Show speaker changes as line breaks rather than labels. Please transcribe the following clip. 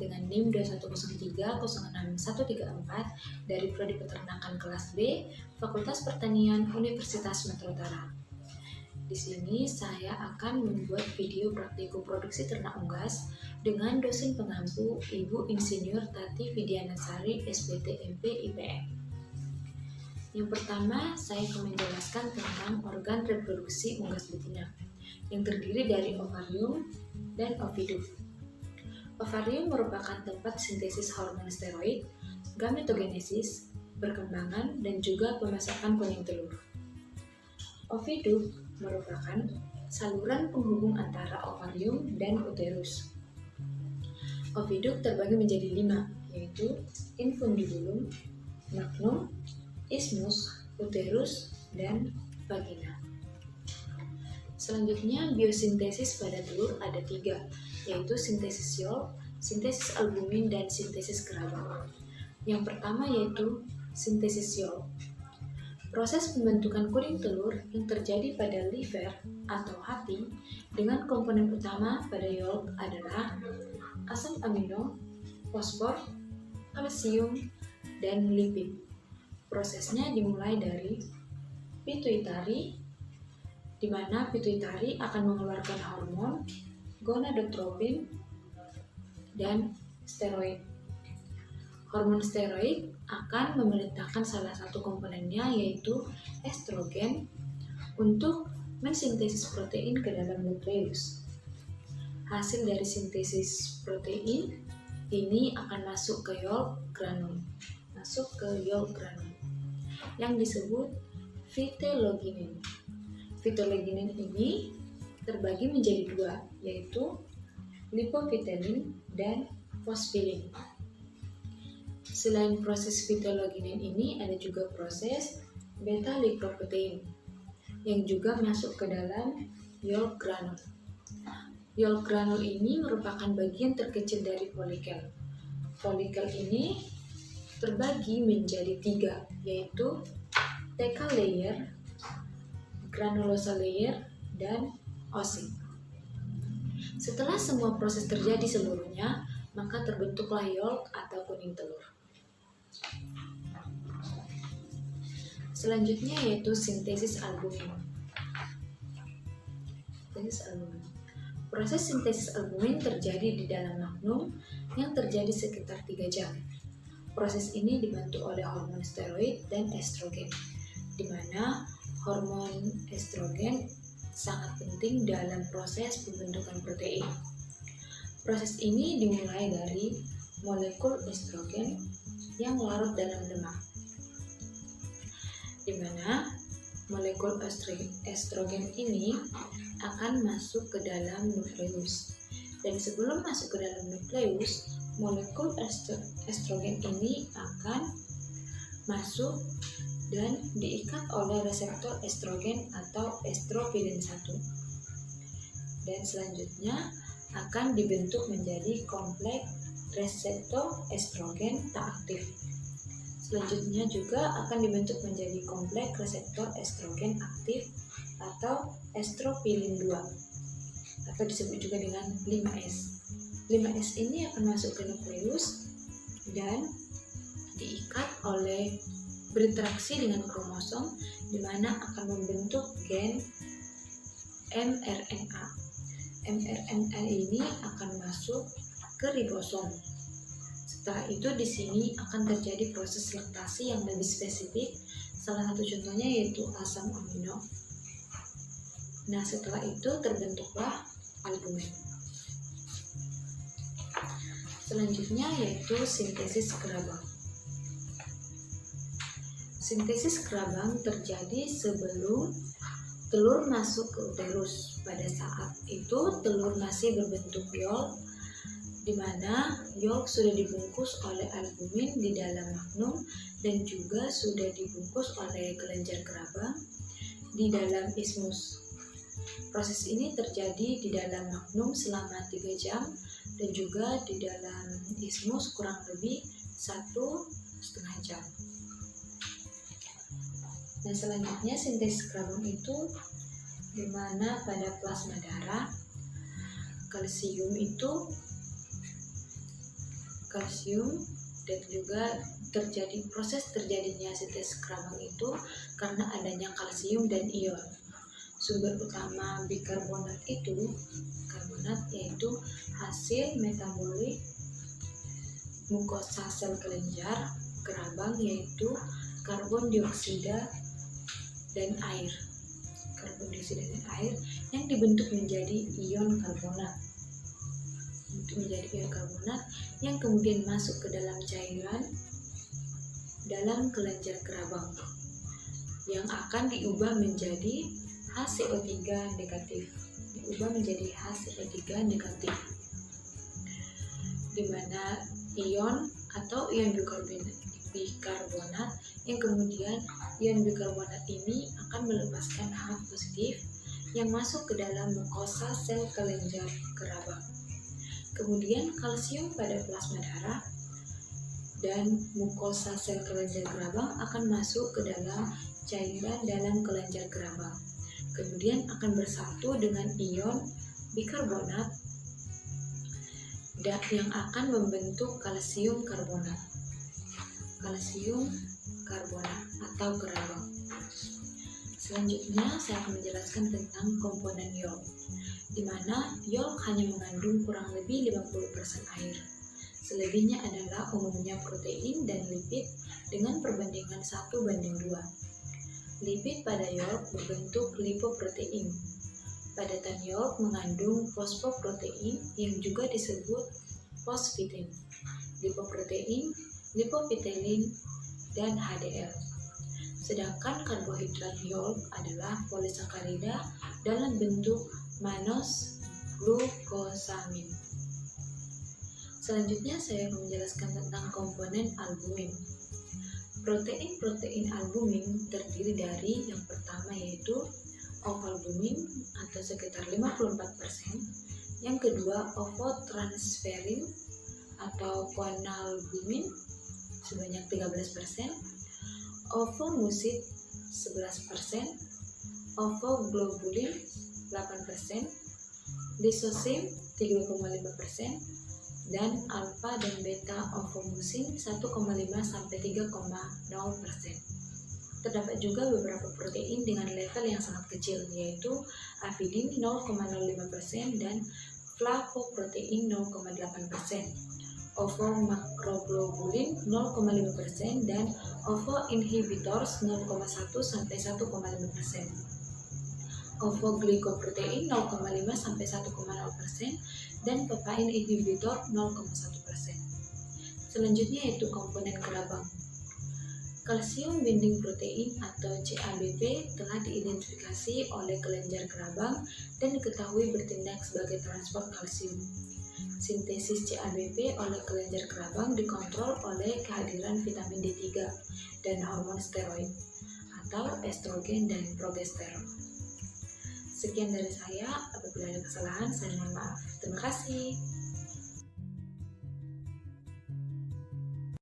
dengan NIM 210306134 dari Prodi Peternakan kelas B, Fakultas Pertanian Universitas Sumatera Utara. Di sini saya akan membuat video praktikum produksi ternak unggas dengan dosen pengampu Ibu Insinyur Tati Widianasari, SPT MP IPM. Yang pertama, saya akan menjelaskan tentang organ reproduksi unggas betina yang terdiri dari ovarium dan ovidum. Ovarium merupakan tempat sintesis hormon steroid, gametogenesis, perkembangan, dan juga pemasakan kuning telur. Ovidum merupakan saluran penghubung antara ovarium dan uterus. Ovidum terbagi menjadi 5, yaitu infundibulum, magnum, isthmus, uterus, dan vagina. Selanjutnya, biosintesis pada telur ada 3, yaitu sintesis Yolk, sintesis albumin, dan sintesis Krabbe. Yang pertama yaitu sintesis Yolk. Proses pembentukan kuning telur yang terjadi pada liver atau hati dengan komponen utama pada Yolk adalah asam amino, fosfor, kalsium, dan lipid. Prosesnya dimulai dari pituitari, di mana pituitari akan mengeluarkan hormon gonadotropin dan steroid. Hormon steroid akan memerintahkan salah satu komponennya yaitu estrogen untuk mensintesis protein ke dalam nukleus. Hasil dari sintesis protein ini akan masuk ke Yolk granul, yang disebut phytologinin. Phytologinin ini terbagi menjadi 2, yaitu lipofitolin dan fosfilin. Selain proses phytologinin ini, ada juga proses beta-lipoprotein yang juga masuk ke dalam Yolk granul. Yolk granul ini merupakan bagian terkecil dari folikel. Folikel ini terbagi menjadi 3, yaitu thecal layer, granulosa layer, dan oocyte. Setelah semua proses terjadi seluruhnya, maka terbentuklah Yolk atau kuning telur. Selanjutnya yaitu sintesis albumin. Proses sintesis albumin terjadi di dalam magnum yang terjadi sekitar 3 jam. Proses ini dibantu oleh hormon steroid dan estrogen, di mana hormon estrogen sangat penting dalam proses pembentukan protein. Proses ini dimulai dari molekul estrogen yang larut dalam lemak, di mana molekul estrogen ini akan masuk ke dalam nukleus. Dan sebelum masuk ke dalam nukleus, molekul estrogen ini akan masuk dan diikat oleh reseptor estrogen atau estropilin 1. Dan selanjutnya akan dibentuk menjadi kompleks reseptor estrogen tak aktif. Selanjutnya juga akan dibentuk menjadi kompleks reseptor estrogen aktif atau estropilin 2, atau disebut juga dengan 5S. 5S ini akan masuk ke nukleus dan diikat oleh berinteraksi dengan kromosom, di mana akan membentuk gen mRNA. mRNA ini akan masuk ke ribosom. Setelah itu di sini akan terjadi proses laktasi yang lebih spesifik. Salah satu contohnya yaitu asam amino. Nah, setelah itu terbentuklah albumin. Selanjutnya yaitu sintesis Krabbe. Sintesis Krabbe terjadi sebelum telur masuk ke uterus. Pada saat itu telur masih berbentuk Yolk, di mana Yolk sudah dibungkus oleh albumin di dalam magnum dan juga sudah dibungkus oleh kelenjar Krabbe di dalam isthmus. Proses ini terjadi di dalam magnum selama 3 jam dan juga di dalam isthmus kurang lebih 1,5 jam. Nah, selanjutnya sintesis Krabbe itu di mana pada plasma darah kalsium itu kalsium, dan juga proses terjadinya sintesis kerabang itu karena adanya kalsium dan ion. Sumber utama bikarbonat yaitu hasil metabolik mukosa sel kelenjar kerabang, yaitu karbon dioksida dan air. Karbon dioksida dan air yang dibentuk menjadi ion karbonat. Yang kemudian masuk ke dalam cairan dalam kelenjar kerabang yang akan diubah menjadi HCO3 negatif. Di mana ion atau ion bikarbonat yang kemudian ion bikarbonat ini akan melepaskan H positif yang masuk ke dalam mukosa sel kelenjar kerabang. Kemudian kalsium pada plasma darah dan mukosa sel kelenjar kerabang akan masuk ke dalam cairan dalam kelenjar kerabang. Kemudian akan bersatu dengan ion bikarbonat yang akan membentuk kalsium karbonat atau kerabang. Selanjutnya saya akan menjelaskan tentang komponen yolk, di mana yolk hanya mengandung kurang lebih 50% air. Selebihnya adalah umumnya protein dan lipid dengan perbandingan 1:2. Lipid pada yolk berbentuk lipoprotein. Padatan yolk mengandung fosfoprotein yang juga disebut fosfitin, lipoprotein, lipofitelin, dan HDL. Sedangkan karbohidrat yolk adalah polisakarida dalam bentuk mannose glukosamin. Selanjutnya saya akan menjelaskan tentang komponen albumin. Protein albumin terdiri dari yang pertama yaitu ovalbumin atau sekitar 54%, yang kedua ovotransferin atau guanalbumin sebanyak 13%, ovomucin 11%, ovoglobulin 8%, lisosim 3,5%, dan alfa dan beta ovomucin 1,5-3,0%. Terdapat juga beberapa protein dengan level yang sangat kecil, yaitu avidin 0,05% dan flavoprotein 0,8%, ovomakroglobulin 0,5% dan ovoinhibitors 0,1-1,5%, ovoglycoprotein 0,5-1,0%, dan papain inhibitor 0,1%. Selanjutnya yaitu komponen kerabang. Kalsium binding protein atau CABP telah diidentifikasi oleh kelenjar kerabang dan diketahui bertindak sebagai transport kalsium. Sintesis CABP oleh kelenjar kerabang dikontrol oleh kehadiran vitamin D3 dan hormon steroid atau estrogen dan progesteron. Sekian dari saya, apabila ada kesalahan saya mohon maaf. Terima kasih.